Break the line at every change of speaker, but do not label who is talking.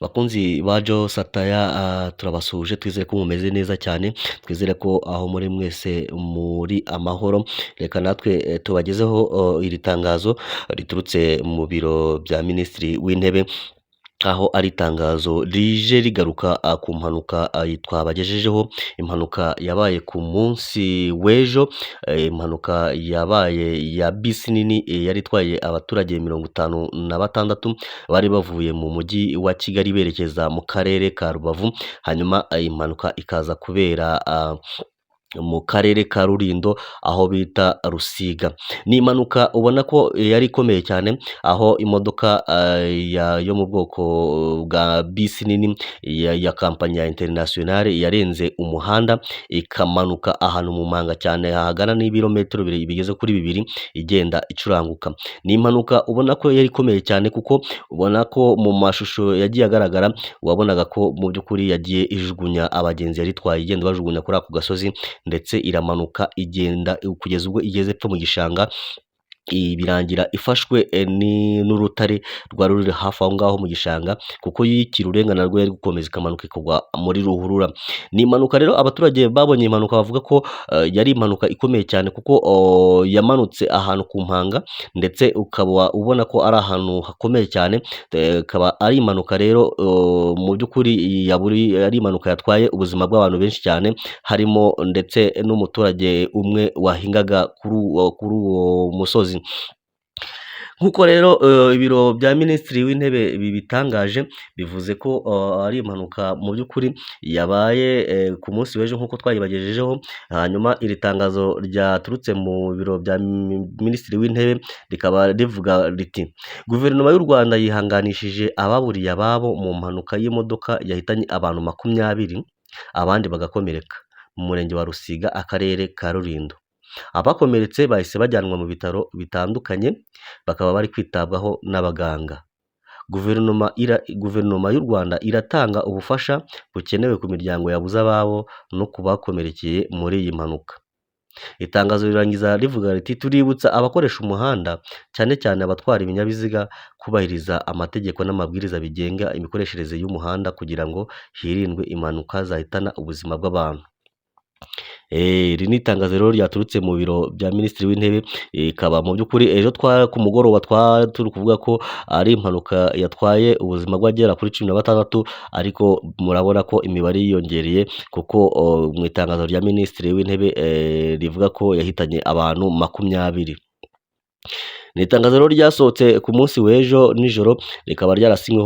Bakunzi ba Joe Sataya turabasuhuje twizere ko mumeze neza cyane, twizere ko aho muri mwese muri amahoro, reka natwe tubagezeho iri tangazo riturutse mu biro bya Minisitiri w'Intebe, aho ari itangazo rije rigaruka ku mpanuka twabagejejeho, impanuka yabaye ku munsi w'ejo, impanuka yabaye ya bisi nini yari itwaye abaturage 56 bari bavuye mu mujyi wa Kigali berekeza mu karere ka Rubavu, hanyuma iyi mpanuka ikaza kubera mu karere ka Rulindo aho bita Rusiga. Ni impanuka ubona ko yari ikomeye cyane, aho imodoka yo mu bwoko bwa bisi nini ya kampani ya International yarenze umuhanda ikamanuka ahantu mu manga cyane hahagana n'ibirometero bigeze kuri 2 igenda icuranguka. Ni impanuka ubona ko yari ikomeye cyane kuko ubona ko mu mashusho yagiye agaragara wabonaga ko mu by'ukuri yagiye ijugunya abagenzi yari itwaye, igenda bajugunya kuri ako gasozi ndetse iramanuka igenda kugeza ubwo igeze epfo mu gishanga, birangira ifashwe n'urutare rwari ruri hafi aho ngaho mu gishanga, kuko yikira urengana rwo yari gukomeza ikamanuka ikagwa muri ruhurura. Ni impanuka rero abaturage babonye impanuka bavuga ko yari impanuka ikomeye cyane kuko yamanutse ahantu ku mpanga, ndetse ukaba ubona ko ari ahantu hakomeye cyane, ikaba ari impanuka rero mu by'ukuri ari impanuka yatwaye ubuzima bw'abantu benshi cyane, harimo ndetse n'umuturage umwe wahingaga kuri uwo musozi. Nk'uko rero ibiro bya Minisitiri w'Intebe bibitangaje, bivuze ko ari impanuka mu by'ukuri yabaye ku munsi w'ejo nk'uko twayibagejejeho, hanyuma iri tangazo ryaturutse mu biro bya Minisitiri w'Intebe rikaba rivuga riti: Guverinoma y'u Rwanda yihanganishije ababuriye ababo mu mpanuka y'imodoka yahitanye abantu 20 abandi bagakomereka mu murenge wa Rusiga, akarere ka Rulindo. Abakomeretse bahise bajyanwa mu bitaro bitandukanye, bakaba bari kwitabwaho n'abaganga. Guverinoma y'u Rwanda iratanga ubufasha bukenewe ku miryango yabuze ababo no ku bakomerekeye muri iyi mpanuka. Itangazo rirangiza rivuga riti: tuributsa abakoresha umuhanda, cyane cyane abatwara ibinyabiziga, kubahiriza amategeko n'amabwiriza bigenga imikoreshereze y'umuhanda kugira ngo hirindwe impanuka zahitana ubuzima bw'abantu. Iri ni itangazo rero ryaturutse mu biro bya Minisitiri w'Intebe, ikaba mu by'ukuri ejo ku mugoroba turi kuvuga ko ari impanuka yatwaye ubuzima bw'agera kuri 16, ariko murabona ko imibare yiyongereye kuko mu itangazo rya Minisitiri w'Intebe rivuga ko yahitanye abantu 20. Ni itangazo rero ryasohotse ku munsi w'ejo nijoro, rikaba ryarasinyweho